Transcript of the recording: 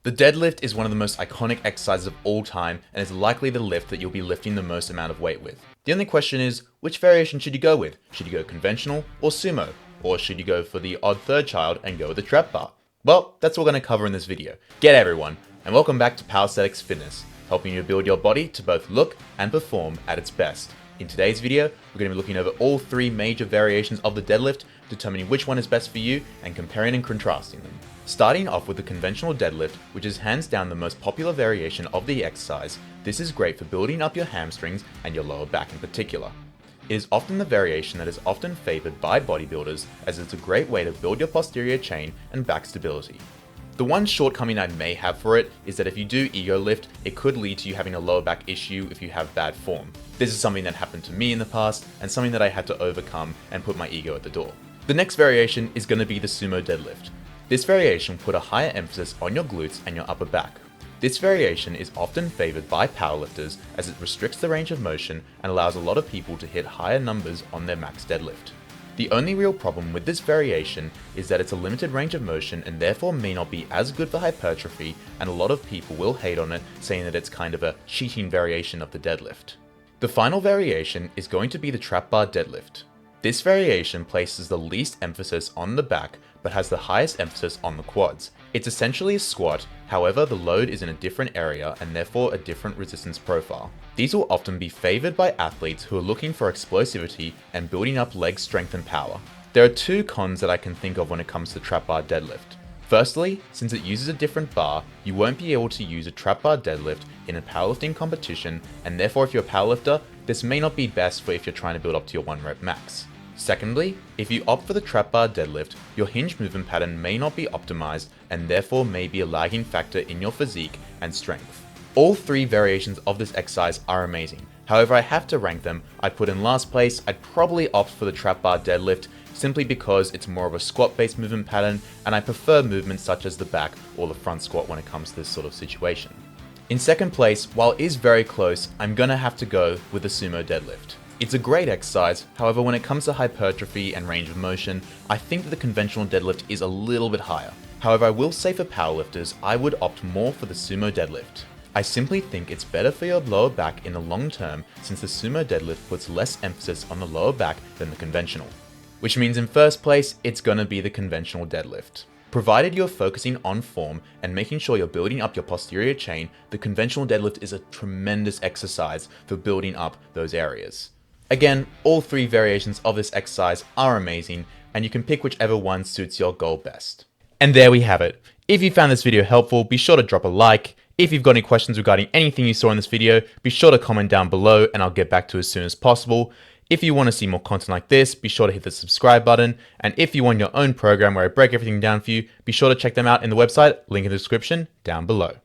The deadlift is one of the most iconic exercises of all time and is likely the lift that you'll be lifting the most amount of weight with. The only question is, which variation should you go with? Should you go conventional or sumo? Or should you go for the odd third child and go with the trap bar? Well, that's what we're going to cover in this video. G'day everyone, and welcome back to Powersthetics Fitness, helping you build your body to both look and perform at its best. In today's video, we're going to be looking over all three major variations of the deadlift, determining which one is best for you and comparing and contrasting them. Starting off with the conventional deadlift, which is hands down the most popular variation of the exercise, this is great for building up your hamstrings and your lower back in particular. It is often the variation that is often favored by bodybuilders, as it's a great way to build your posterior chain and back stability. The one shortcoming I may have for it is that if you do ego lift, it could lead to you having a lower back issue if you have bad form. This is something that happened to me in the past and something that I had to overcome and put my ego at the door. The next variation is going to be the sumo deadlift. This variation will put a higher emphasis on your glutes and your upper back. This variation is often favored by powerlifters as it restricts the range of motion and allows a lot of people to hit higher numbers on their max deadlift. The only real problem with this variation is that it's a limited range of motion and therefore may not be as good for hypertrophy, and a lot of people will hate on it, saying that it's kind of a cheating variation of the deadlift. The final variation is going to be the trap bar deadlift. This variation places the least emphasis on the back but has the highest emphasis on the quads. It's essentially a squat, however the load is in a different area and therefore a different resistance profile. These will often be favored by athletes who are looking for explosivity and building up leg strength and power. There are two cons that I can think of when it comes to trap bar deadlift. Firstly, since it uses a different bar, you won't be able to use a trap bar deadlift in a powerlifting competition, and therefore if you're a powerlifter, this may not be best for if you're trying to build up to your 1 rep max. Secondly, if you opt for the trap bar deadlift, your hinge movement pattern may not be optimized and therefore may be a lagging factor in your physique and strength. All three variations of this exercise are amazing. However, I have to rank them. I'd put in last place, I'd probably opt for the trap bar deadlift simply because it's more of a squat based movement pattern and I prefer movements such as the back or the front squat when it comes to this sort of situation. In second place, while it is very close, I'm gonna have to go with the sumo deadlift. It's a great exercise, however when it comes to hypertrophy and range of motion, I think that the conventional deadlift is a little bit higher. However, I will say for powerlifters, I would opt more for the sumo deadlift. I simply think it's better for your lower back in the long term since the sumo deadlift puts less emphasis on the lower back than the conventional. Which means in first place, it's gonna be the conventional deadlift. Provided you're focusing on form and making sure you're building up your posterior chain, the conventional deadlift is a tremendous exercise for building up those areas. Again, all three variations of this exercise are amazing, and you can pick whichever one suits your goal best. And there we have it. If you found this video helpful, be sure to drop a like. If you've got any questions regarding anything you saw in this video, be sure to comment down below and I'll get back to you as soon as possible. If you want to see more content like this, be sure to hit the subscribe button. And if you want your own program where I break everything down for you, be sure to check them out in the website, link in the description down below.